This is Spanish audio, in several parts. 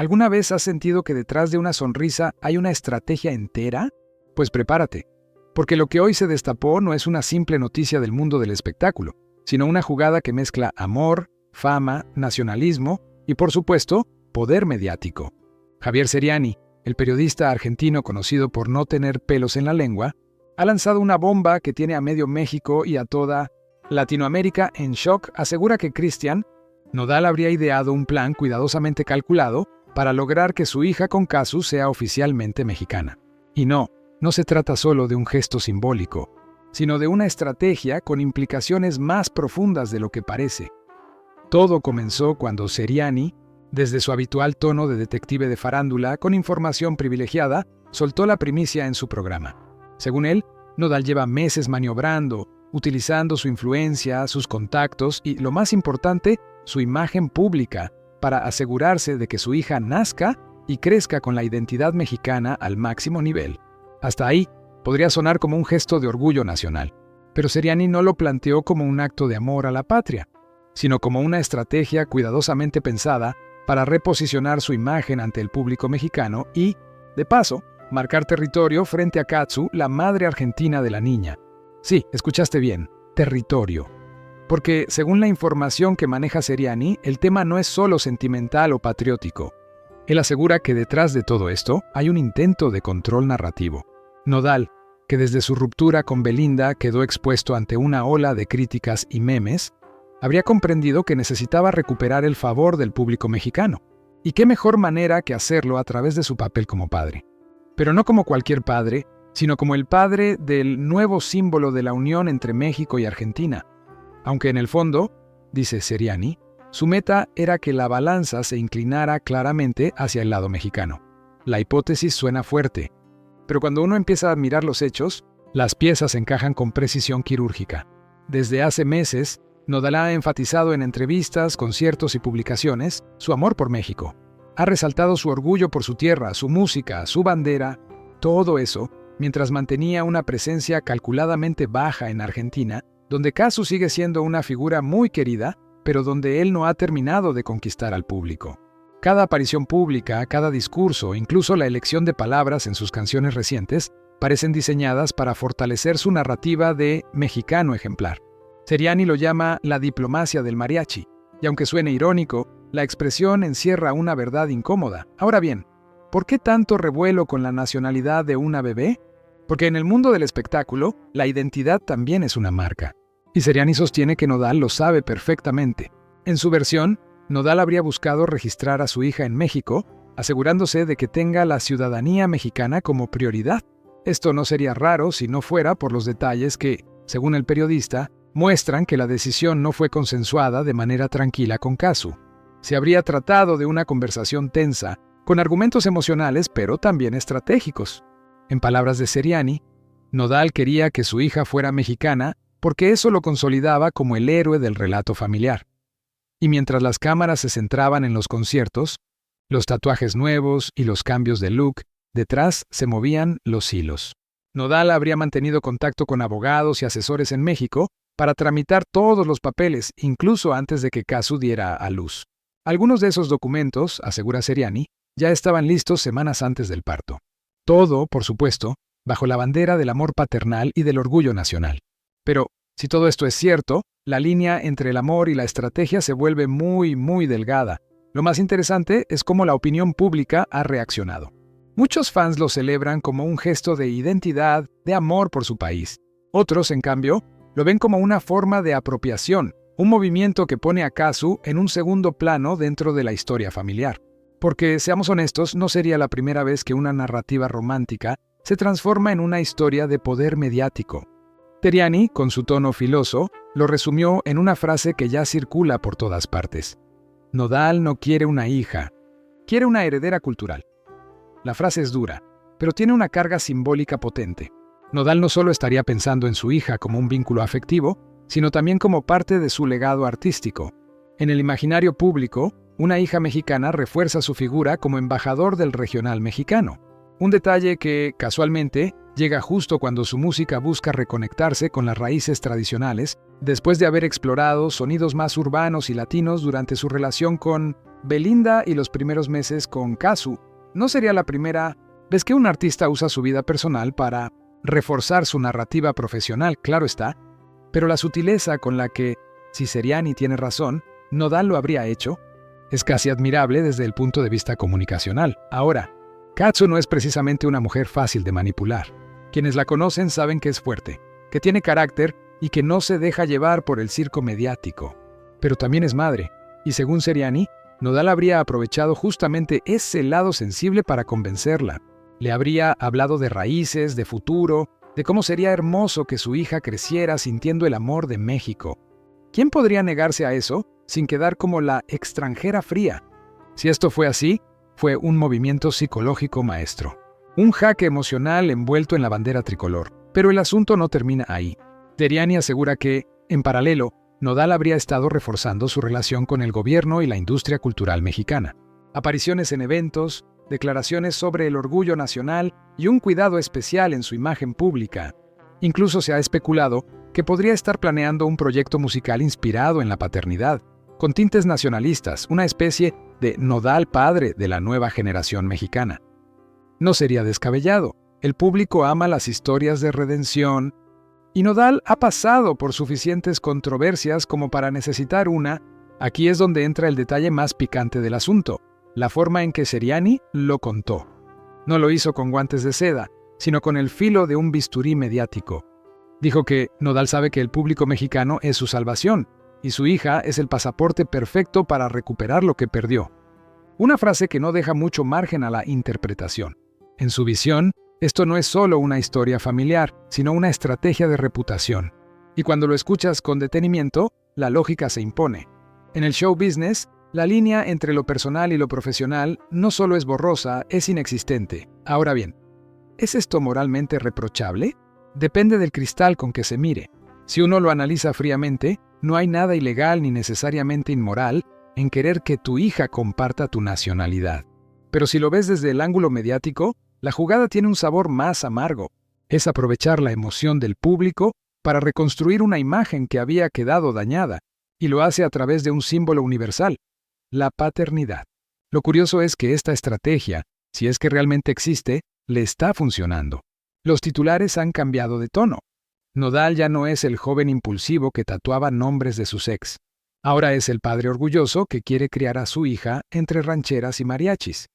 ¿Alguna vez has sentido que detrás de una sonrisa hay una estrategia entera? Pues prepárate, porque lo que hoy se destapó no es una simple noticia del mundo del espectáculo, sino una jugada que mezcla amor, fama, nacionalismo y, por supuesto, poder mediático. Javier Seriani, el periodista argentino conocido por no tener pelos en la lengua, ha lanzado una bomba que tiene a medio México y a toda Latinoamérica en shock. Asegura que Cristian Nodal habría ideado un plan cuidadosamente calculado para lograr que su hija con Casu sea oficialmente mexicana. Y no se trata solo de un gesto simbólico, sino de una estrategia con implicaciones más profundas de lo que parece. Todo comenzó cuando Seriani, desde su habitual tono de detective de farándula con información privilegiada, soltó la primicia en su programa. Según él, Nodal lleva meses maniobrando, utilizando su influencia, sus contactos y, lo más importante, su imagen pública para asegurarse de que su hija nazca y crezca con la identidad mexicana al máximo nivel. Hasta ahí podría sonar como un gesto de orgullo nacional, pero Seriani no lo planteó como un acto de amor a la patria, sino como una estrategia cuidadosamente pensada para reposicionar su imagen ante el público mexicano y, de paso, marcar territorio frente a Katsu, la madre argentina de la niña. Sí, escuchaste bien, territorio. Porque, según la información que maneja Seriani, el tema no es solo sentimental o patriótico. Él asegura que detrás de todo esto hay un intento de control narrativo. Nodal, que desde su ruptura con Belinda quedó expuesto ante una ola de críticas y memes, habría comprendido que necesitaba recuperar el favor del público mexicano. Y qué mejor manera que hacerlo a través de su papel como padre. Pero no como cualquier padre, sino como el padre del nuevo símbolo de la unión entre México y Argentina. Aunque en el fondo, dice Seriani, su meta era que la balanza se inclinara claramente hacia el lado mexicano. La hipótesis suena fuerte, pero cuando uno empieza a mirar los hechos, las piezas encajan con precisión quirúrgica. Desde hace meses, Nodal ha enfatizado en entrevistas, conciertos y publicaciones su amor por México. Ha resaltado su orgullo por su tierra, su música, su bandera, todo eso, mientras mantenía una presencia calculadamente baja en Argentina, donde Casu sigue siendo una figura muy querida, pero donde él no ha terminado de conquistar al público. Cada aparición pública, cada discurso, incluso la elección de palabras en sus canciones recientes, parecen diseñadas para fortalecer su narrativa de mexicano ejemplar. Seriani lo llama la diplomacia del mariachi, y aunque suene irónico, la expresión encierra una verdad incómoda. Ahora bien, ¿por qué tanto revuelo con la nacionalidad de una bebé? Porque en el mundo del espectáculo, la identidad también es una marca. Y Seriani sostiene que Nodal lo sabe perfectamente. En su versión, Nodal habría buscado registrar a su hija en México, asegurándose de que tenga la ciudadanía mexicana como prioridad. Esto no sería raro si no fuera por los detalles que, según el periodista, muestran que la decisión no fue consensuada de manera tranquila con Casu. Se habría tratado de una conversación tensa, con argumentos emocionales pero también estratégicos. En palabras de Seriani, Nodal quería que su hija fuera mexicana porque eso lo consolidaba como el héroe del relato familiar. Y mientras las cámaras se centraban en los conciertos, los tatuajes nuevos y los cambios de look, detrás se movían los hilos. Nodal habría mantenido contacto con abogados y asesores en México para tramitar todos los papeles, incluso antes de que Casu diera a luz. Algunos de esos documentos, asegura Seriani, ya estaban listos semanas antes del parto. Todo, por supuesto, bajo la bandera del amor paternal y del orgullo nacional. Pero, si todo esto es cierto, la línea entre el amor y la estrategia se vuelve muy, muy delgada. Lo más interesante es cómo la opinión pública ha reaccionado. Muchos fans lo celebran como un gesto de identidad, de amor por su país. Otros, en cambio, lo ven como una forma de apropiación, un movimiento que pone a Casu en un segundo plano dentro de la historia familiar. Porque, seamos honestos, no sería la primera vez que una narrativa romántica se transforma en una historia de poder mediático. Seriani, con su tono filoso, lo resumió en una frase que ya circula por todas partes. Nodal no quiere una hija, quiere una heredera cultural. La frase es dura, pero tiene una carga simbólica potente. Nodal no solo estaría pensando en su hija como un vínculo afectivo, sino también como parte de su legado artístico. En el imaginario público, una hija mexicana refuerza su figura como embajador del regional mexicano. Un detalle que, casualmente, Llega justo cuando su música busca reconectarse con las raíces tradicionales, después de haber explorado sonidos más urbanos y latinos durante su relación con Belinda y los primeros meses con Cazzu. No sería la primera vez que un artista usa su vida personal para reforzar su narrativa profesional, claro está, pero la sutileza con la que, si Seriani tiene razón, Nodal lo habría hecho, es casi admirable desde el punto de vista comunicacional. Ahora, Cazzu no es precisamente una mujer fácil de manipular. Quienes la conocen saben que es fuerte, que tiene carácter y que no se deja llevar por el circo mediático. Pero también es madre, y según Seriani, Nodal habría aprovechado justamente ese lado sensible para convencerla. Le habría hablado de raíces, de futuro, de cómo sería hermoso que su hija creciera sintiendo el amor de México. ¿Quién podría negarse a eso sin quedar como la extranjera fría? Si esto fue así, fue un movimiento psicológico maestro. Un jaque emocional envuelto en la bandera tricolor. Pero el asunto no termina ahí. Seriani asegura que, en paralelo, Nodal habría estado reforzando su relación con el gobierno y la industria cultural mexicana. Apariciones en eventos, declaraciones sobre el orgullo nacional y un cuidado especial en su imagen pública. Incluso se ha especulado que podría estar planeando un proyecto musical inspirado en la paternidad, con tintes nacionalistas, una especie de Nodal padre de la nueva generación mexicana. No sería descabellado. El público ama las historias de redención, y Nodal ha pasado por suficientes controversias como para necesitar una. Aquí es donde entra el detalle más picante del asunto, la forma en que Seriani lo contó. No lo hizo con guantes de seda, sino con el filo de un bisturí mediático. Dijo que Nodal sabe que el público mexicano es su salvación, y su hija es el pasaporte perfecto para recuperar lo que perdió. Una frase que no deja mucho margen a la interpretación. En su visión, esto no es solo una historia familiar, sino una estrategia de reputación. Y cuando lo escuchas con detenimiento, la lógica se impone. En el show business, la línea entre lo personal y lo profesional no solo es borrosa, es inexistente. Ahora bien, ¿es esto moralmente reprochable? Depende del cristal con que se mire. Si uno lo analiza fríamente, no hay nada ilegal ni necesariamente inmoral en querer que tu hija comparta tu nacionalidad. Pero si lo ves desde el ángulo mediático, la jugada tiene un sabor más amargo. Es aprovechar la emoción del público para reconstruir una imagen que había quedado dañada, y lo hace a través de un símbolo universal, la paternidad. Lo curioso es que esta estrategia, si es que realmente existe, le está funcionando. Los titulares han cambiado de tono. Nodal ya no es el joven impulsivo que tatuaba nombres de sus ex. Ahora es el padre orgulloso que quiere criar a su hija entre rancheras y mariachis.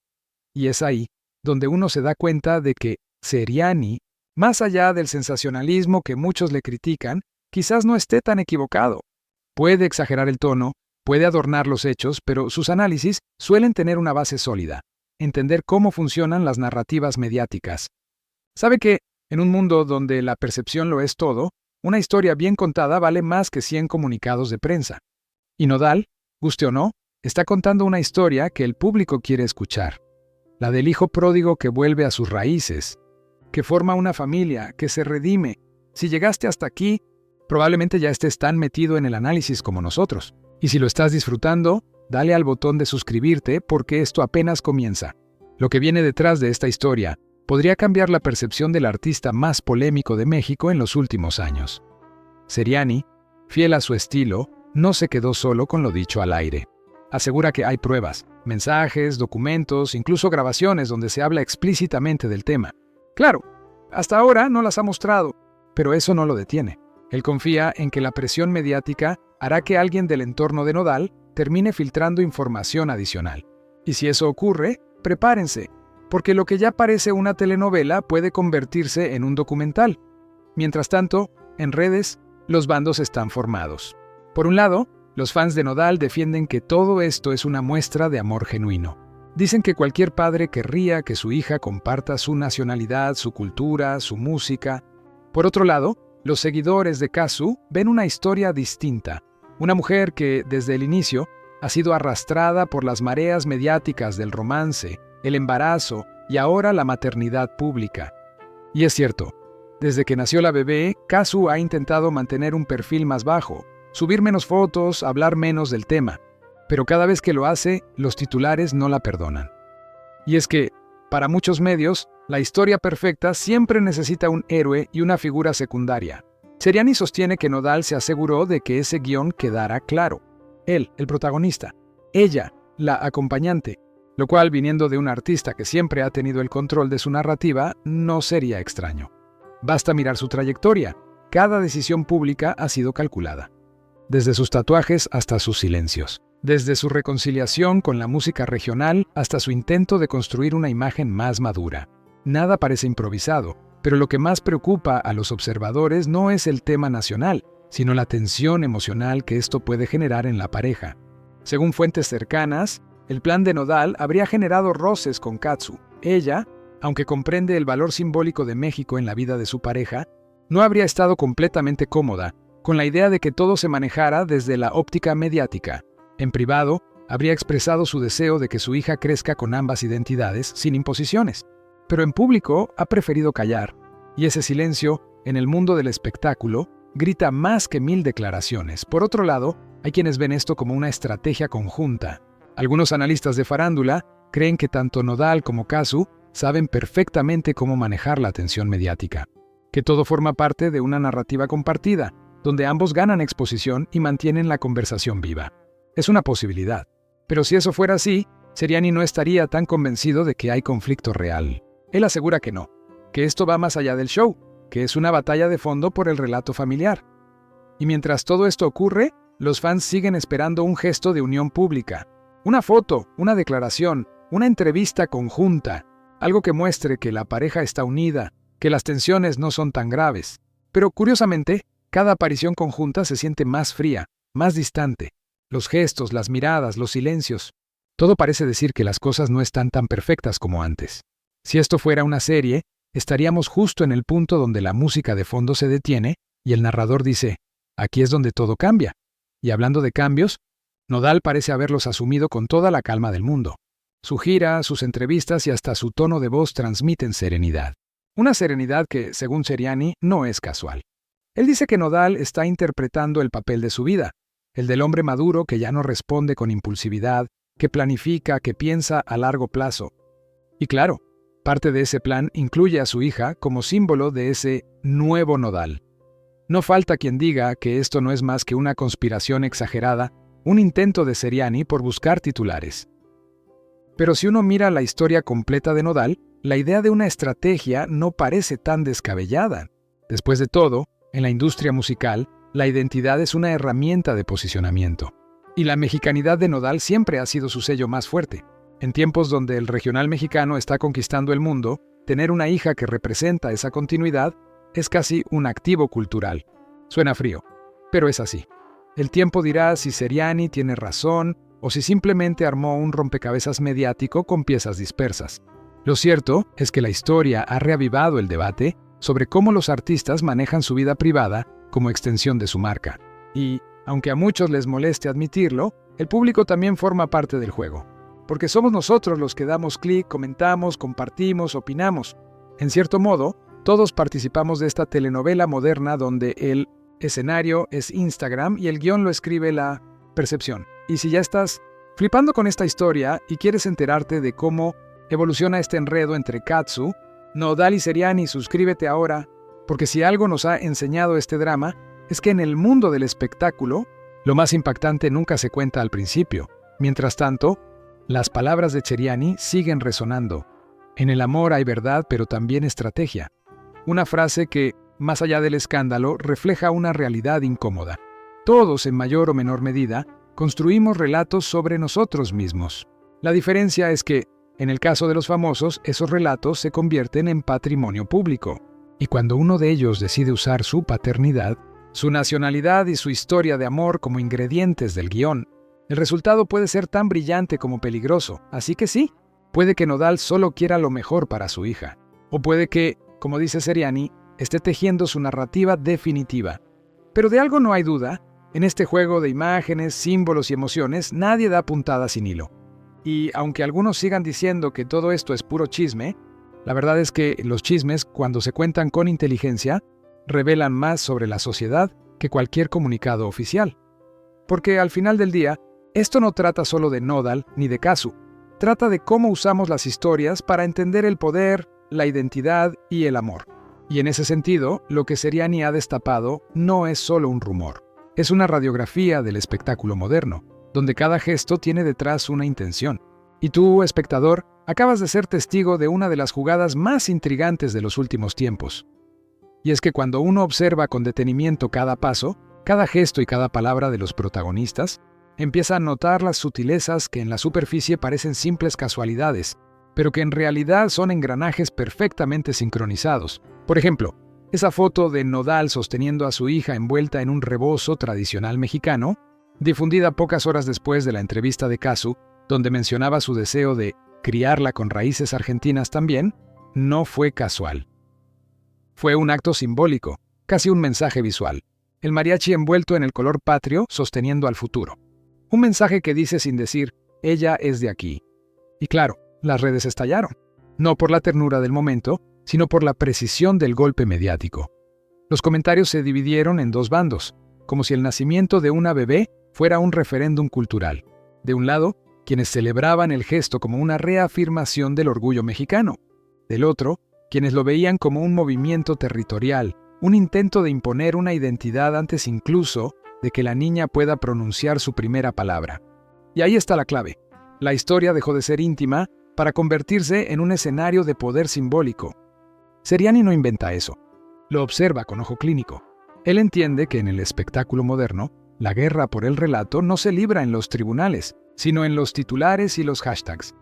Y es ahí donde uno se da cuenta de que Seriani, más allá del sensacionalismo que muchos le critican, quizás no esté tan equivocado. Puede exagerar el tono, puede adornar los hechos, pero sus análisis suelen tener una base sólida, entender cómo funcionan las narrativas mediáticas. Sabe que, en un mundo donde la percepción lo es todo, una historia bien contada vale más que 100 comunicados de prensa. Y Nodal, guste o no, está contando una historia que el público quiere escuchar. La del hijo pródigo que vuelve a sus raíces, que forma una familia, que se redime. Si llegaste hasta aquí, probablemente ya estés tan metido en el análisis como nosotros. Y si lo estás disfrutando, dale al botón de suscribirte porque esto apenas comienza. Lo que viene detrás de esta historia podría cambiar la percepción del artista más polémico de México en los últimos años. Seriani, fiel a su estilo, no se quedó solo con lo dicho al aire. Asegura que hay pruebas, mensajes, documentos, incluso grabaciones donde se habla explícitamente del tema. Claro, hasta ahora no las ha mostrado, pero eso no lo detiene. Él confía en que la presión mediática hará que alguien del entorno de Nodal termine filtrando información adicional. Y si eso ocurre, prepárense, porque lo que ya parece una telenovela puede convertirse en un documental. Mientras tanto, en redes, los bandos están formados. Por un lado, los fans de Nodal defienden que todo esto es una muestra de amor genuino. Dicen que cualquier padre querría que su hija comparta su nacionalidad, su cultura, su música. Por otro lado, los seguidores de Cazzu ven una historia distinta. Una mujer que, desde el inicio, ha sido arrastrada por las mareas mediáticas del romance, el embarazo y ahora la maternidad pública. Y es cierto, desde que nació la bebé, Cazzu ha intentado mantener un perfil más bajo, subir menos fotos, hablar menos del tema. Pero cada vez que lo hace, los titulares no la perdonan. Y es que, para muchos medios, La historia perfecta siempre necesita un héroe y una figura secundaria. Seriani sostiene que Nodal se aseguró de que ese guión quedara claro. Él, el protagonista. Ella, la acompañante. Lo cual, viniendo de un artista que siempre ha tenido el control de su narrativa, no sería extraño. Basta mirar su trayectoria. Cada decisión pública ha sido calculada. Desde sus tatuajes hasta sus silencios. Desde su reconciliación con la música regional hasta su intento de construir una imagen más madura. Nada parece improvisado, pero lo que más preocupa a los observadores no es el tema nacional, sino la tensión emocional que esto puede generar en la pareja. Según fuentes cercanas, el plan de Nodal habría generado roces con Katsu. Ella, aunque comprende el valor simbólico de México en la vida de su pareja, no habría estado completamente cómoda con la idea de que todo se manejara desde la óptica mediática. En privado, habría expresado su deseo de que su hija crezca con ambas identidades sin imposiciones. Pero en público ha preferido callar, y ese silencio, en el mundo del espectáculo, grita más que 1000 declaraciones. Por otro lado, hay quienes ven esto como una estrategia conjunta. Algunos analistas de farándula creen que tanto Nodal como Katsu saben perfectamente cómo manejar la atención mediática, que todo forma parte de una narrativa compartida, donde ambos ganan exposición y mantienen la conversación viva. Es una posibilidad, pero si eso fuera así, Seriani no estaría tan convencido de que hay conflicto real. Él asegura que no, que esto va más allá del show, que es una batalla de fondo por el relato familiar. Y mientras todo esto ocurre, los fans siguen esperando un gesto de unión pública. Una foto, una declaración, una entrevista conjunta, algo que muestre que la pareja está unida, que las tensiones no son tan graves. Pero curiosamente, cada aparición conjunta se siente más fría, más distante. Los gestos, las miradas, los silencios. Todo parece decir que las cosas no están tan perfectas como antes. Si esto fuera una serie, estaríamos justo en el punto donde la música de fondo se detiene y el narrador dice, aquí es donde todo cambia. Y hablando de cambios, Nodal parece haberlos asumido con toda la calma del mundo. Su gira, sus entrevistas y hasta su tono de voz transmiten serenidad. Una serenidad que, según Seriani, no es casual. Él dice que Nodal está interpretando el papel de su vida, el del hombre maduro que ya no responde con impulsividad, que planifica, que piensa a largo plazo. Y claro, parte de ese plan incluye a su hija como símbolo de ese nuevo Nodal. No falta quien diga que esto no es más que una conspiración exagerada, un intento de Seriani por buscar titulares. Pero si uno mira la historia completa de Nodal, la idea de una estrategia no parece tan descabellada. Después de todo, en la industria musical, la identidad es una herramienta de posicionamiento. Y la mexicanidad de Nodal siempre ha sido su sello más fuerte. En tiempos donde el regional mexicano está conquistando el mundo, tener una hija que representa esa continuidad es casi un activo cultural. Suena frío, pero es así. El tiempo dirá si Seriani tiene razón o si simplemente armó un rompecabezas mediático con piezas dispersas. Lo cierto es que la historia ha reavivado el debate sobre cómo los artistas manejan su vida privada como extensión de su marca. Y, aunque a muchos les moleste admitirlo, el público también forma parte del juego. Porque somos nosotros los que damos clic, comentamos, compartimos, opinamos. En cierto modo, todos participamos de esta telenovela moderna donde el escenario es Instagram y el guión lo escribe la percepción. Y si ya estás flipando con esta historia y quieres enterarte de cómo evoluciona este enredo entre Katsu, Nodal y Seriani, suscríbete ahora, porque si algo nos ha enseñado este drama, es que en el mundo del espectáculo, lo más impactante nunca se cuenta al principio. Mientras tanto, las palabras de Seriani siguen resonando. En el amor hay verdad, pero también estrategia. Una frase que, más allá del escándalo, refleja una realidad incómoda. Todos, en mayor o menor medida, construimos relatos sobre nosotros mismos. La diferencia es que, en el caso de los famosos, esos relatos se convierten en patrimonio público. Y cuando uno de ellos decide usar su paternidad, su nacionalidad y su historia de amor como ingredientes del guión, el resultado puede ser tan brillante como peligroso. Así que sí, puede que Nodal solo quiera lo mejor para su hija. O puede que, como dice Seriani, esté tejiendo su narrativa definitiva. Pero de algo no hay duda, en este juego de imágenes, símbolos y emociones, nadie da puntada sin hilo. Y aunque algunos sigan diciendo que todo esto es puro chisme, la verdad es que los chismes, cuando se cuentan con inteligencia, revelan más sobre la sociedad que cualquier comunicado oficial. Porque al final del día, esto no trata solo de Nodal ni de Katsu. Trata de cómo usamos las historias para entender el poder, la identidad y el amor. Y en ese sentido, lo que Seriani ha destapado no es solo un rumor. Es una radiografía del espectáculo moderno, donde cada gesto tiene detrás una intención. Y tú, espectador, acabas de ser testigo de una de las jugadas más intrigantes de los últimos tiempos. Y es que cuando uno observa con detenimiento cada paso, cada gesto y cada palabra de los protagonistas, empieza a notar las sutilezas que en la superficie parecen simples casualidades, pero que en realidad son engranajes perfectamente sincronizados. Por ejemplo, esa foto de Nodal sosteniendo a su hija envuelta en un rebozo tradicional mexicano, difundida pocas horas después de la entrevista de Cazzu, donde mencionaba su deseo de criarla con raíces argentinas también, no fue casual. Fue un acto simbólico, casi un mensaje visual. El mariachi envuelto en el color patrio sosteniendo al futuro. Un mensaje que dice sin decir, ella es de aquí. Y claro, las redes estallaron. No por la ternura del momento, sino por la precisión del golpe mediático. Los comentarios se dividieron en dos bandos, como si el nacimiento de una bebé fuera un referéndum cultural. De un lado, quienes celebraban el gesto como una reafirmación del orgullo mexicano. Del otro, quienes lo veían como un movimiento territorial, un intento de imponer una identidad antes incluso de que la niña pueda pronunciar su primera palabra. Y ahí está la clave. La historia dejó de ser íntima para convertirse en un escenario de poder simbólico. Seriani no inventa eso. Lo observa con ojo clínico. Él entiende que en el espectáculo moderno, la guerra por el relato no se libra en los tribunales, sino en los titulares y los hashtags.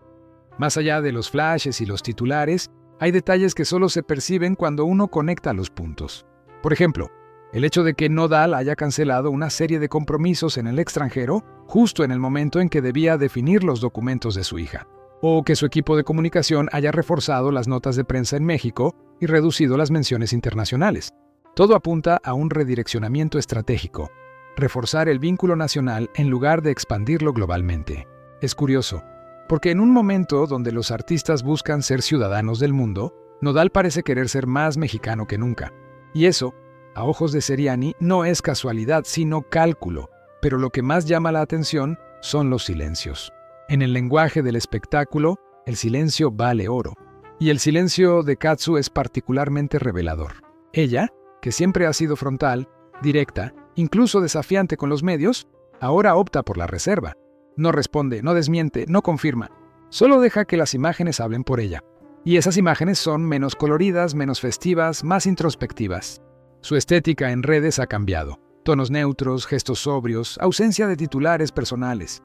Más allá de los flashes y los titulares, hay detalles que solo se perciben cuando uno conecta los puntos. Por ejemplo, el hecho de que Nodal haya cancelado una serie de compromisos en el extranjero justo en el momento en que debía definir los documentos de su hija. O que su equipo de comunicación haya reforzado las notas de prensa en México y reducido las menciones internacionales. Todo apunta a un redireccionamiento estratégico, reforzar el vínculo nacional en lugar de expandirlo globalmente. Es curioso, porque en un momento donde los artistas buscan ser ciudadanos del mundo, Nodal parece querer ser más mexicano que nunca. Y eso, a ojos de Seriani, no es casualidad, sino cálculo. Pero lo que más llama la atención son los silencios. En el lenguaje del espectáculo, el silencio vale oro. Y el silencio de Cazzu es particularmente revelador. Ella, que siempre ha sido frontal, directa, incluso desafiante con los medios, ahora opta por la reserva. No responde, no desmiente, no confirma. Solo deja que las imágenes hablen por ella. Y esas imágenes son menos coloridas, menos festivas, más introspectivas. Su estética en redes ha cambiado. Tonos neutros, gestos sobrios, ausencia de titulares personales.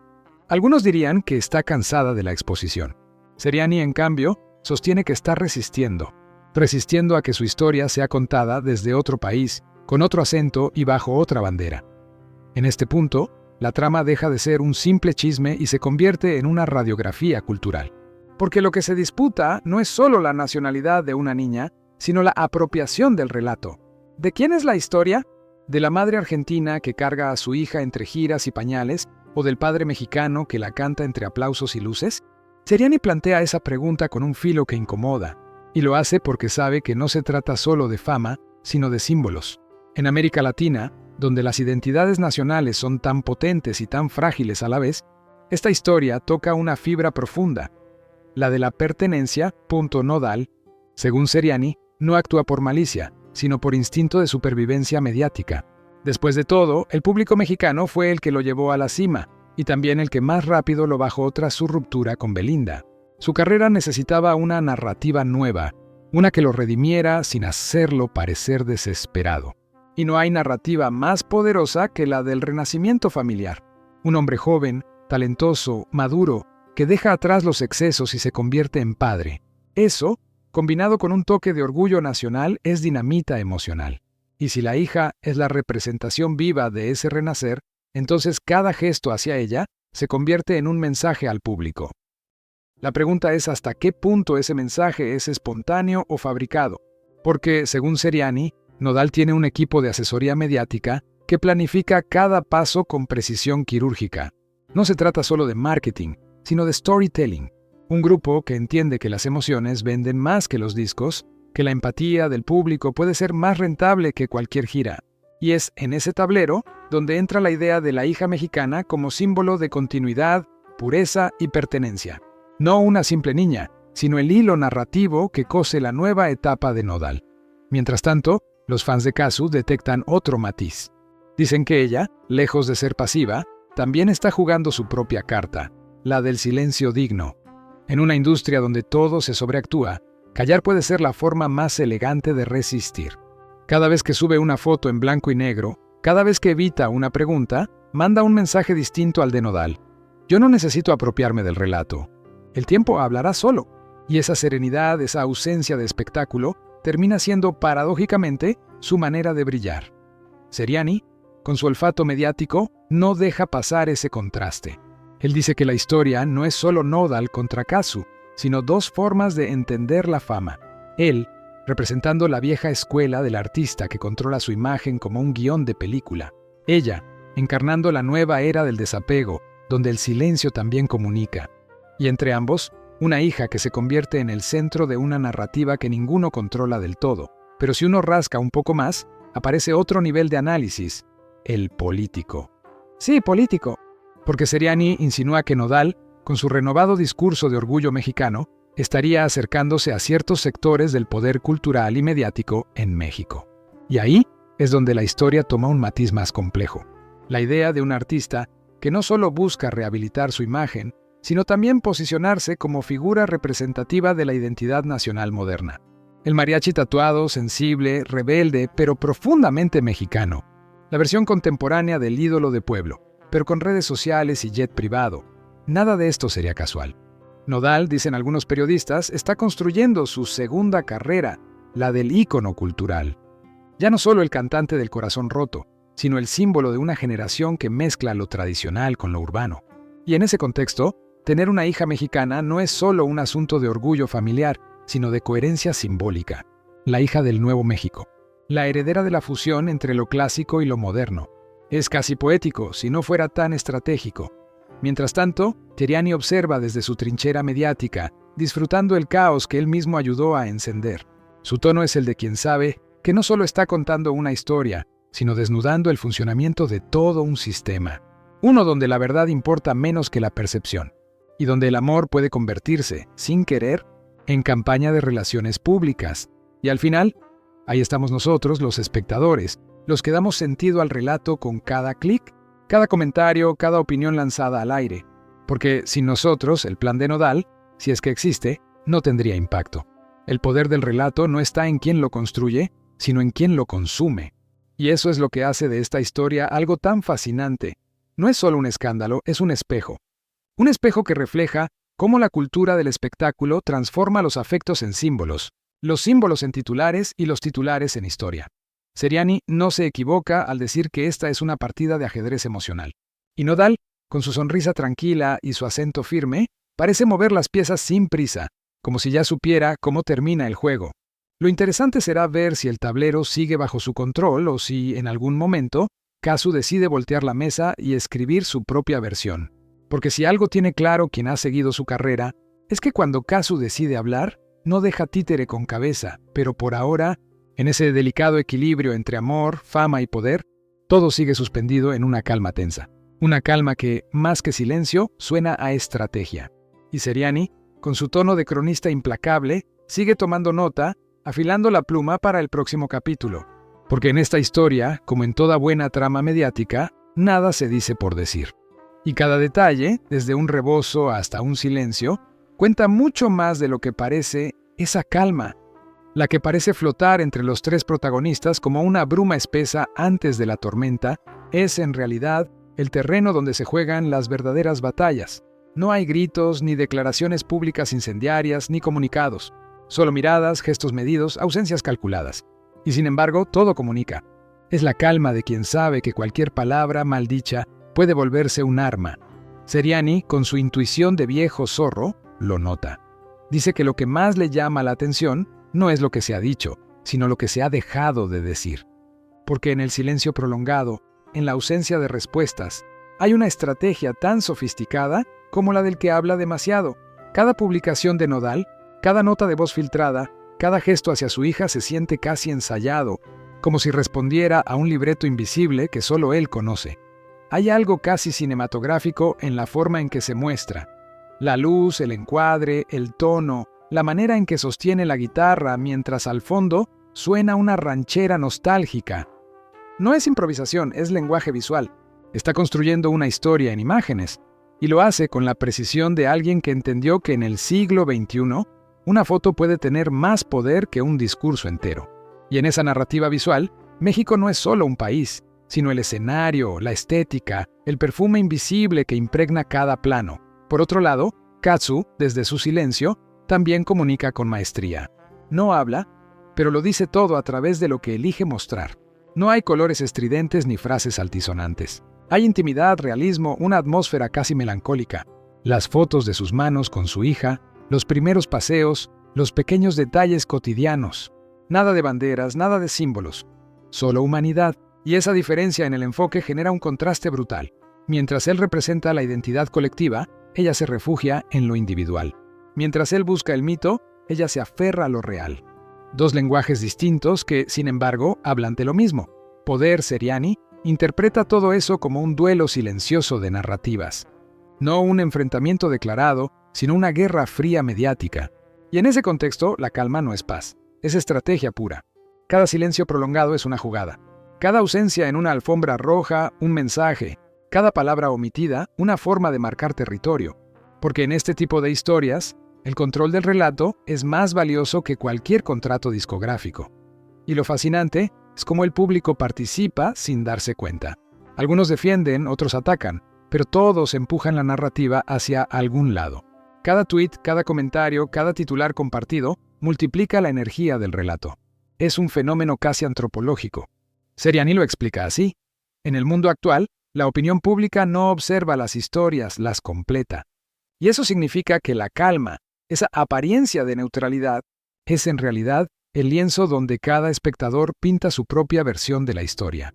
Algunos dirían que está cansada de la exposición. Seriani, en cambio, sostiene que está resistiendo a que su historia sea contada desde otro país, con otro acento y bajo otra bandera. En este punto, la trama deja de ser un simple chisme y se convierte en una radiografía cultural. Porque lo que se disputa no es solo la nacionalidad de una niña, sino la apropiación del relato. ¿De quién es la historia? ¿De la madre argentina que carga a su hija entre giras y pañales, o del padre mexicano que la canta entre aplausos y luces? Seriani plantea esa pregunta con un filo que incomoda, y lo hace porque sabe que no se trata solo de fama, sino de símbolos. En América Latina, donde las identidades nacionales son tan potentes y tan frágiles a la vez, esta historia toca una fibra profunda. La de la pertenencia. Nodal, según Seriani, no actúa por malicia, sino por instinto de supervivencia mediática. Después de todo, el público mexicano fue el que lo llevó a la cima, y también el que más rápido lo bajó tras su ruptura con Belinda. Su carrera necesitaba una narrativa nueva, una que lo redimiera sin hacerlo parecer desesperado. Y no hay narrativa más poderosa que la del renacimiento familiar. Un hombre joven, talentoso, maduro, que deja atrás los excesos y se convierte en padre. Eso, combinado con un toque de orgullo nacional, es dinamita emocional. Y si la hija es la representación viva de ese renacer, entonces cada gesto hacia ella se convierte en un mensaje al público. La pregunta es hasta qué punto ese mensaje es espontáneo o fabricado. Porque, según Seriani, Nodal tiene un equipo de asesoría mediática que planifica cada paso con precisión quirúrgica. No se trata solo de marketing, sino de storytelling. Un grupo que entiende que las emociones venden más que los discos, que la empatía del público puede ser más rentable que cualquier gira. Y es en ese tablero donde entra la idea de la hija mexicana como símbolo de continuidad, pureza y pertenencia. No una simple niña, sino el hilo narrativo que cose la nueva etapa de Nodal. Mientras tanto, los fans de Kazu detectan otro matiz. Dicen que ella, lejos de ser pasiva, también está jugando su propia carta, la del silencio digno. En una industria donde todo se sobreactúa, callar puede ser la forma más elegante de resistir. Cada vez que sube una foto en blanco y negro, cada vez que evita una pregunta, manda un mensaje distinto al de Nodal. Yo no necesito apropiarme del relato. El tiempo hablará solo. Y esa serenidad, esa ausencia de espectáculo, termina siendo, paradójicamente, su manera de brillar. Seriani, con su olfato mediático, no deja pasar ese contraste. Él dice que la historia no es solo Nodal contra Kazu, sino dos formas de entender la fama. Él, representando la vieja escuela del artista que controla su imagen como un guión de película. Ella, encarnando la nueva era del desapego, donde el silencio también comunica. Y entre ambos, una hija que se convierte en el centro de una narrativa que ninguno controla del todo. Pero si uno rasca un poco más, aparece otro nivel de análisis, el político. Sí, político, porque Seriani insinúa que Nodal, con su renovado discurso de orgullo mexicano, estaría acercándose a ciertos sectores del poder cultural y mediático en México. Y ahí es donde la historia toma un matiz más complejo. La idea de un artista que no solo busca rehabilitar su imagen, sino también posicionarse como figura representativa de la identidad nacional moderna. El mariachi tatuado, sensible, rebelde, pero profundamente mexicano. La versión contemporánea del ídolo de pueblo, pero con redes sociales y jet privado. Nada de esto sería casual. Nodal, dicen algunos periodistas, está construyendo su segunda carrera, la del ícono cultural. Ya no solo el cantante del corazón roto, sino el símbolo de una generación que mezcla lo tradicional con lo urbano. Y en ese contexto, tener una hija mexicana no es solo un asunto de orgullo familiar, sino de coherencia simbólica. La hija del Nuevo México, la heredera de la fusión entre lo clásico y lo moderno. Es casi poético, si no fuera tan estratégico. Mientras tanto, Seriani observa desde su trinchera mediática, disfrutando el caos que él mismo ayudó a encender. Su tono es el de quien sabe que no solo está contando una historia, sino desnudando el funcionamiento de todo un sistema. Uno donde la verdad importa menos que la percepción, y donde el amor puede convertirse, sin querer, en campaña de relaciones públicas. Y al final, ahí estamos nosotros, los espectadores, los que damos sentido al relato con cada clic, cada comentario, cada opinión lanzada al aire. Porque sin nosotros, el plan de Nodal, si es que existe, no tendría impacto. El poder del relato no está en quien lo construye, sino en quien lo consume. Y eso es lo que hace de esta historia algo tan fascinante. No es solo un escándalo, es un espejo. Un espejo que refleja cómo la cultura del espectáculo transforma los afectos en símbolos, los símbolos en titulares y los titulares en historia. Seriani no se equivoca al decir que esta es una partida de ajedrez emocional. Y Nodal, con su sonrisa tranquila y su acento firme, parece mover las piezas sin prisa, como si ya supiera cómo termina el juego. Lo interesante será ver si el tablero sigue bajo su control o si, en algún momento, Kazu decide voltear la mesa y escribir su propia versión. Porque si algo tiene claro quien ha seguido su carrera, es que cuando Kazu decide hablar, no deja títere con cabeza, pero por ahora, en ese delicado equilibrio entre amor, fama y poder, todo sigue suspendido en una calma tensa. Una calma que, más que silencio, suena a estrategia. Y Seriani, con su tono de cronista implacable, sigue tomando nota, afilando la pluma para el próximo capítulo. Porque en esta historia, como en toda buena trama mediática, nada se dice por decir. Y cada detalle, desde un rebozo hasta un silencio, cuenta mucho más de lo que parece esa calma, la que parece flotar entre los tres protagonistas como una bruma espesa antes de la tormenta, es en realidad el terreno donde se juegan las verdaderas batallas. No hay gritos, ni declaraciones públicas incendiarias, ni comunicados. Solo miradas, gestos medidos, ausencias calculadas. Y sin embargo, todo comunica. Es la calma de quien sabe que cualquier palabra mal dicha puede volverse un arma. Seriani, con su intuición de viejo zorro, lo nota. Dice que lo que más le llama la atención no es lo que se ha dicho, sino lo que se ha dejado de decir. Porque en el silencio prolongado, en la ausencia de respuestas, hay una estrategia tan sofisticada como la del que habla demasiado. Cada publicación de Nodal, cada nota de voz filtrada, cada gesto hacia su hija se siente casi ensayado, como si respondiera a un libreto invisible que solo él conoce. Hay algo casi cinematográfico en la forma en que se muestra. La luz, el encuadre, el tono, la manera en que sostiene la guitarra mientras al fondo suena una ranchera nostálgica. No es improvisación, es lenguaje visual. Está construyendo una historia en imágenes, y lo hace con la precisión de alguien que entendió que en el siglo XXI una foto puede tener más poder que un discurso entero. Y en esa narrativa visual, México no es solo un país, sino el escenario, la estética, el perfume invisible que impregna cada plano. Por otro lado, Kazu, desde su silencio, también comunica con maestría. No habla, pero lo dice todo a través de lo que elige mostrar. No hay colores estridentes ni frases altisonantes. Hay intimidad, realismo, una atmósfera casi melancólica. Las fotos de sus manos con su hija, los primeros paseos, los pequeños detalles cotidianos. Nada de banderas, nada de símbolos. Solo humanidad. Y esa diferencia en el enfoque genera un contraste brutal. Mientras él representa la identidad colectiva, ella se refugia en lo individual. Mientras él busca el mito, ella se aferra a lo real. Dos lenguajes distintos que, sin embargo, hablan de lo mismo. Poder Seriani interpreta todo eso como un duelo silencioso de narrativas. No un enfrentamiento declarado, sino una guerra fría mediática. Y en ese contexto, la calma no es paz, es estrategia pura. Cada silencio prolongado es una jugada. Cada ausencia en una alfombra roja, un mensaje. Cada palabra omitida, una forma de marcar territorio. Porque en este tipo de historias, el control del relato es más valioso que cualquier contrato discográfico. Y lo fascinante es cómo el público participa sin darse cuenta. Algunos defienden, otros atacan, pero todos empujan la narrativa hacia algún lado. Cada tuit, cada comentario, cada titular compartido multiplica la energía del relato. Es un fenómeno casi antropológico. Seriani lo explica así. En el mundo actual, la opinión pública no observa las historias, las completa. Y eso significa que la calma, esa apariencia de neutralidad, es en realidad el lienzo donde cada espectador pinta su propia versión de la historia.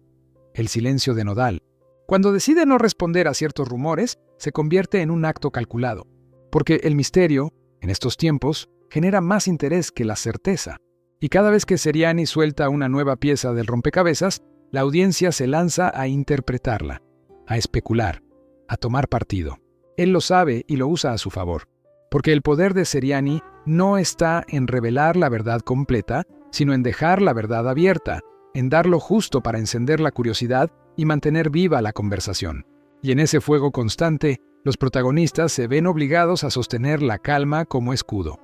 El silencio de Nodal. Cuando decide no responder a ciertos rumores, se convierte en un acto calculado. Porque el misterio, en estos tiempos, genera más interés que la certeza. Y cada vez que Seriani suelta una nueva pieza del rompecabezas, la audiencia se lanza a interpretarla, a especular, a tomar partido. Él lo sabe y lo usa a su favor. Porque el poder de Seriani no está en revelar la verdad completa, sino en dejar la verdad abierta, en dar lo justo para encender la curiosidad y mantener viva la conversación. Y en ese fuego constante, los protagonistas se ven obligados a sostener la calma como escudo.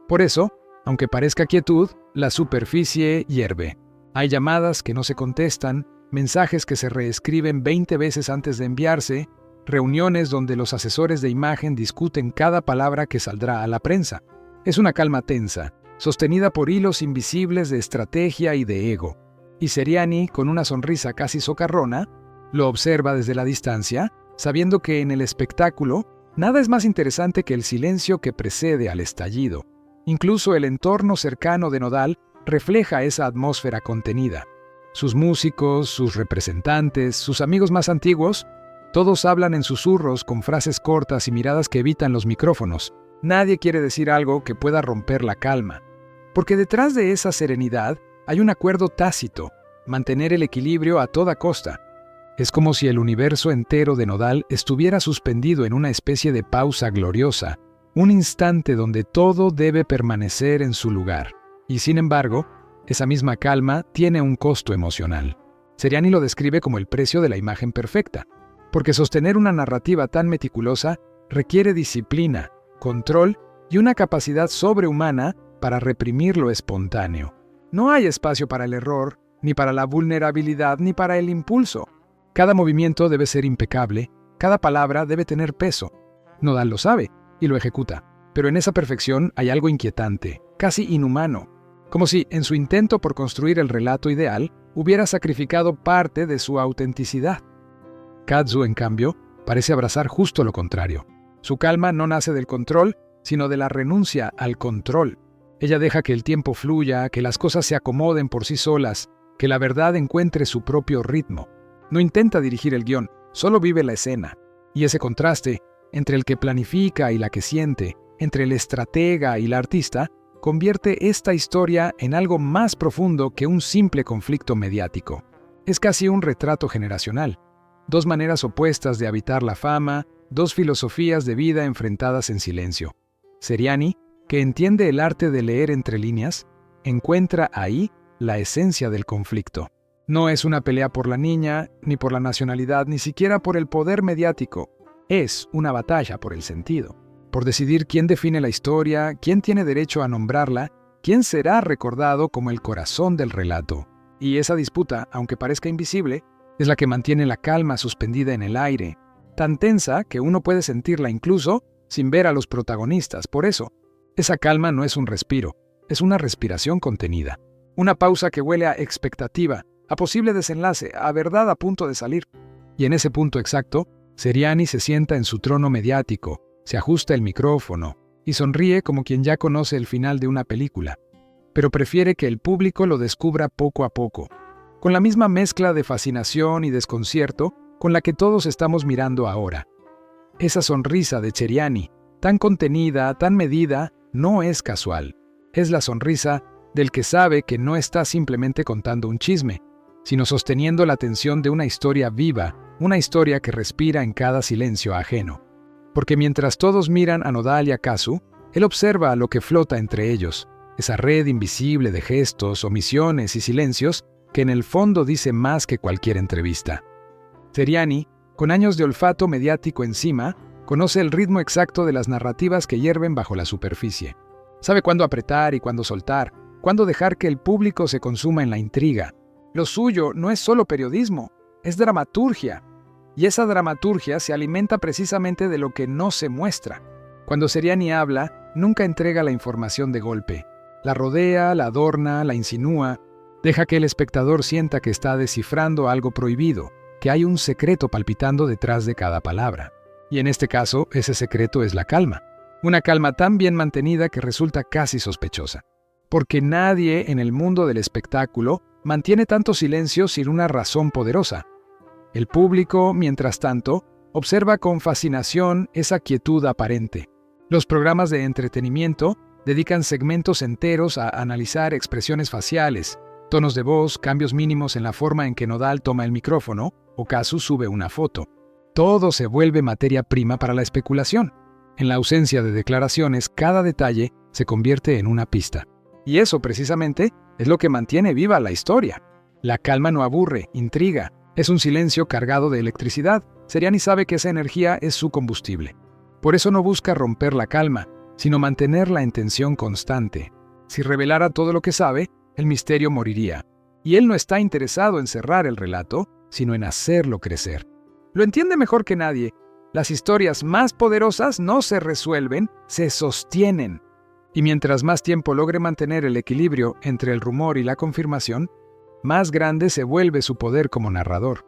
Por eso, aunque parezca quietud, la superficie hierve. Hay llamadas que no se contestan, mensajes que se reescriben 20 veces antes de enviarse, reuniones donde los asesores de imagen discuten cada palabra que saldrá a la prensa. Es una calma tensa, sostenida por hilos invisibles de estrategia y de ego. Y Seriani, con una sonrisa casi socarrona, lo observa desde la distancia, sabiendo que en el espectáculo nada es más interesante que el silencio que precede al estallido. Incluso el entorno cercano de Nodal refleja esa atmósfera contenida. Sus músicos, sus representantes, sus amigos más antiguos, todos hablan en susurros con frases cortas y miradas que evitan los micrófonos. Nadie quiere decir algo que pueda romper la calma. Porque detrás de esa serenidad hay un acuerdo tácito, mantener el equilibrio a toda costa. Es como si el universo entero de Nodal estuviera suspendido en una especie de pausa gloriosa, un instante donde todo debe permanecer en su lugar. Y sin embargo, esa misma calma tiene un costo emocional. Seriani lo describe como el precio de la imagen perfecta, porque sostener una narrativa tan meticulosa requiere disciplina, control y una capacidad sobrehumana para reprimir lo espontáneo. No hay espacio para el error, ni para la vulnerabilidad, ni para el impulso. Cada movimiento debe ser impecable, cada palabra debe tener peso. Nodal lo sabe y lo ejecuta, pero en esa perfección hay algo inquietante, casi inhumano, como si, en su intento por construir el relato ideal, hubiera sacrificado parte de su autenticidad. Kazu, en cambio, parece abrazar justo lo contrario. Su calma no nace del control, sino de la renuncia al control. Ella deja que el tiempo fluya, que las cosas se acomoden por sí solas, que la verdad encuentre su propio ritmo. No intenta dirigir el guión, solo vive la escena. Y ese contraste, entre el que planifica y la que siente, entre el estratega y la artista, convierte esta historia en algo más profundo que un simple conflicto mediático. Es casi un retrato generacional. Dos maneras opuestas de habitar la fama, dos filosofías de vida enfrentadas en silencio. Seriani, que entiende el arte de leer entre líneas, encuentra ahí la esencia del conflicto. No es una pelea por la niña, ni por la nacionalidad, ni siquiera por el poder mediático. Es una batalla por el sentido, por decidir quién define la historia, quién tiene derecho a nombrarla, quién será recordado como el corazón del relato. Y esa disputa, aunque parezca invisible, es la que mantiene la calma suspendida en el aire, tan tensa que uno puede sentirla incluso sin ver a los protagonistas. Por eso, esa calma no es un respiro, es una respiración contenida. Una pausa que huele a expectativa, a posible desenlace, a verdad a punto de salir. Y en ese punto exacto, Seriani se sienta en su trono mediático, se ajusta el micrófono y sonríe como quien ya conoce el final de una película, pero prefiere que el público lo descubra poco a poco, con la misma mezcla de fascinación y desconcierto con la que todos estamos mirando ahora. Esa sonrisa de Seriani, tan contenida, tan medida, no es casual. Es la sonrisa del que sabe que no está simplemente contando un chisme, sino sosteniendo la tensión de una historia viva, una historia que respira en cada silencio ajeno. Porque mientras todos miran a Nodal y a Kazu, él observa lo que flota entre ellos, esa red invisible de gestos, omisiones y silencios que en el fondo dice más que cualquier entrevista. Seriani, con años de olfato mediático encima, conoce el ritmo exacto de las narrativas que hierven bajo la superficie. Sabe cuándo apretar y cuándo soltar, cuándo dejar que el público se consuma en la intriga. Lo suyo no es solo periodismo, es dramaturgia. Y esa dramaturgia se alimenta precisamente de lo que no se muestra. Cuando Seriani habla, nunca entrega la información de golpe. La rodea, la adorna, la insinúa. Deja que el espectador sienta que está descifrando algo prohibido, que hay un secreto palpitando detrás de cada palabra. Y en este caso, ese secreto es la calma. Una calma tan bien mantenida que resulta casi sospechosa. Porque nadie en el mundo del espectáculo mantiene tanto silencio sin una razón poderosa. El público, mientras tanto, observa con fascinación esa quietud aparente. Los programas de entretenimiento dedican segmentos enteros a analizar expresiones faciales, tonos de voz, cambios mínimos en la forma en que Nodal toma el micrófono o Kazu sube una foto. Todo se vuelve materia prima para la especulación. En la ausencia de declaraciones, cada detalle se convierte en una pista. Y eso, precisamente, es lo que mantiene viva la historia. La calma no aburre, intriga. Es un silencio cargado de electricidad. Seriani sabe que esa energía es su combustible. Por eso no busca romper la calma, sino mantenerla en tensión constante. Si revelara todo lo que sabe, el misterio moriría. Y él no está interesado en cerrar el relato, sino en hacerlo crecer. Lo entiende mejor que nadie. Las historias más poderosas no se resuelven, se sostienen. Y mientras más tiempo logre mantener el equilibrio entre el rumor y la confirmación, más grande se vuelve su poder como narrador.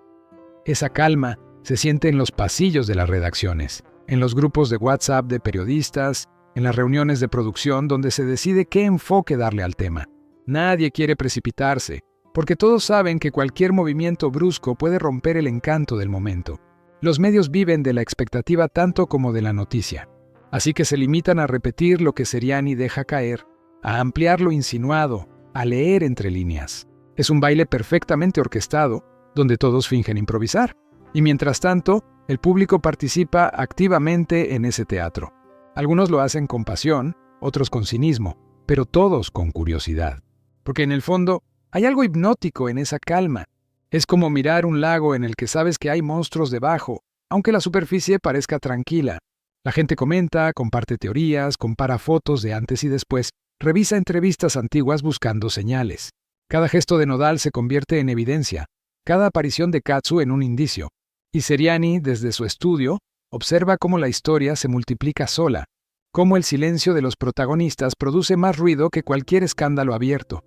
Esa calma se siente en los pasillos de las redacciones, en los grupos de WhatsApp de periodistas, en las reuniones de producción donde se decide qué enfoque darle al tema. Nadie quiere precipitarse, porque todos saben que cualquier movimiento brusco puede romper el encanto del momento. Los medios viven de la expectativa tanto como de la noticia, así que se limitan a repetir lo que Seriani deja caer, a ampliar lo insinuado, a leer entre líneas. Es un baile perfectamente orquestado, donde todos fingen improvisar, y mientras tanto, el público participa activamente en ese teatro. Algunos lo hacen con pasión, otros con cinismo, pero todos con curiosidad. Porque en el fondo, hay algo hipnótico en esa calma. Es como mirar un lago en el que sabes que hay monstruos debajo, aunque la superficie parezca tranquila. La gente comenta, comparte teorías, compara fotos de antes y después, revisa entrevistas antiguas buscando señales. Cada gesto de Nodal se convierte en evidencia, cada aparición de Kazu en un indicio. Y Seriani, desde su estudio, observa cómo la historia se multiplica sola, cómo el silencio de los protagonistas produce más ruido que cualquier escándalo abierto.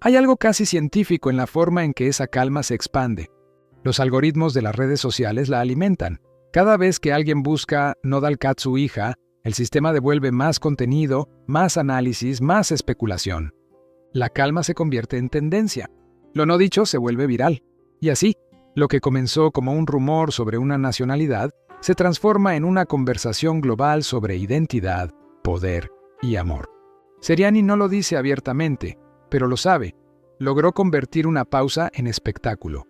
Hay algo casi científico en la forma en que esa calma se expande. Los algoritmos de las redes sociales la alimentan. Cada vez que alguien busca Nodal Kazu hija, el sistema devuelve más contenido, más análisis, más especulación. La calma se convierte en tendencia. Lo no dicho se vuelve viral. Y así, lo que comenzó como un rumor sobre una nacionalidad se transforma en una conversación global sobre identidad, poder y amor. Seriani no lo dice abiertamente, pero lo sabe. Logró convertir una pausa en espectáculo.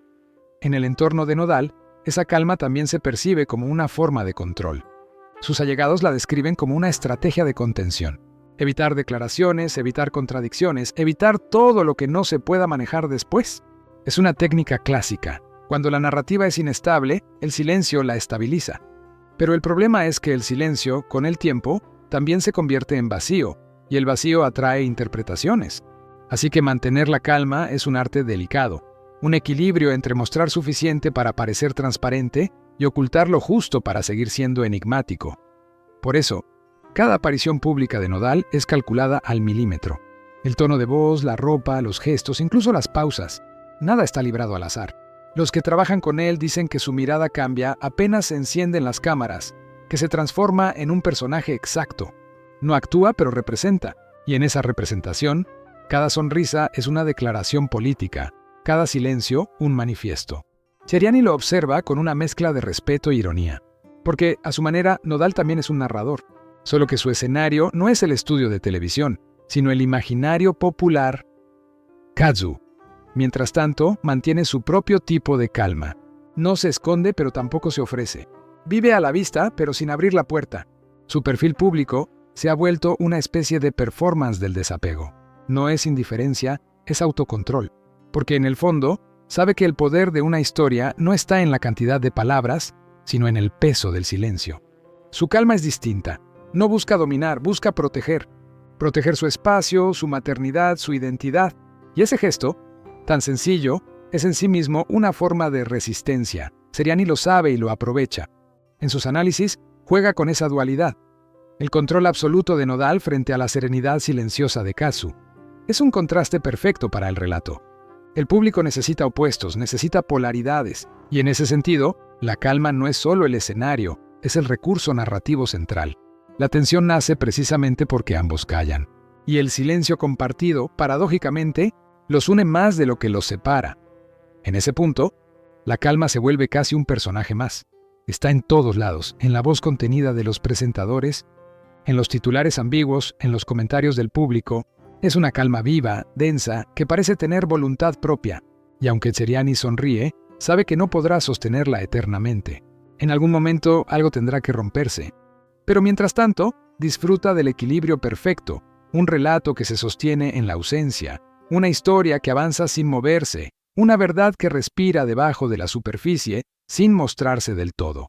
En el entorno de Nodal, esa calma también se percibe como una forma de control. Sus allegados la describen como una estrategia de contención. Evitar declaraciones, evitar contradicciones, evitar todo lo que no se pueda manejar después. Es una técnica clásica. Cuando la narrativa es inestable, el silencio la estabiliza. Pero el problema es que el silencio, con el tiempo, también se convierte en vacío, y el vacío atrae interpretaciones. Así que mantener la calma es un arte delicado, un equilibrio entre mostrar suficiente para parecer transparente y ocultar lo justo para seguir siendo enigmático. Por eso, cada aparición pública de Nodal es calculada al milímetro. El tono de voz, la ropa, los gestos, incluso las pausas. Nada está librado al azar. Los que trabajan con él dicen que su mirada cambia apenas se encienden las cámaras, que se transforma en un personaje exacto. No actúa, pero representa. Y en esa representación, cada sonrisa es una declaración política, cada silencio un manifiesto. Seriani lo observa con una mezcla de respeto e ironía. Porque, a su manera, Nodal también es un narrador. Solo que su escenario no es el estudio de televisión, sino el imaginario popular Kazu. Mientras tanto, mantiene su propio tipo de calma. No se esconde, pero tampoco se ofrece. Vive a la vista, pero sin abrir la puerta. Su perfil público se ha vuelto una especie de performance del desapego. No es indiferencia, es autocontrol. Porque en el fondo, sabe que el poder de una historia no está en la cantidad de palabras, sino en el peso del silencio. Su calma es distinta. No busca dominar, busca proteger. Proteger su espacio, su maternidad, su identidad. Y ese gesto, tan sencillo, es en sí mismo una forma de resistencia. Seriani lo sabe y lo aprovecha. En sus análisis, juega con esa dualidad. El control absoluto de Nodal frente a la serenidad silenciosa de Kazu. Es un contraste perfecto para el relato. El público necesita opuestos, necesita polaridades, y en ese sentido, la calma no es solo el escenario, es el recurso narrativo central. La tensión nace precisamente porque ambos callan. Y el silencio compartido, paradójicamente, los une más de lo que los separa. En ese punto, la calma se vuelve casi un personaje más. Está en todos lados, en la voz contenida de los presentadores, en los titulares ambiguos, en los comentarios del público. Es una calma viva, densa, que parece tener voluntad propia. Y aunque Seriani sonríe, sabe que no podrá sostenerla eternamente. En algún momento algo tendrá que romperse. Pero mientras tanto, disfruta del equilibrio perfecto, un relato que se sostiene en la ausencia, una historia que avanza sin moverse, una verdad que respira debajo de la superficie sin mostrarse del todo.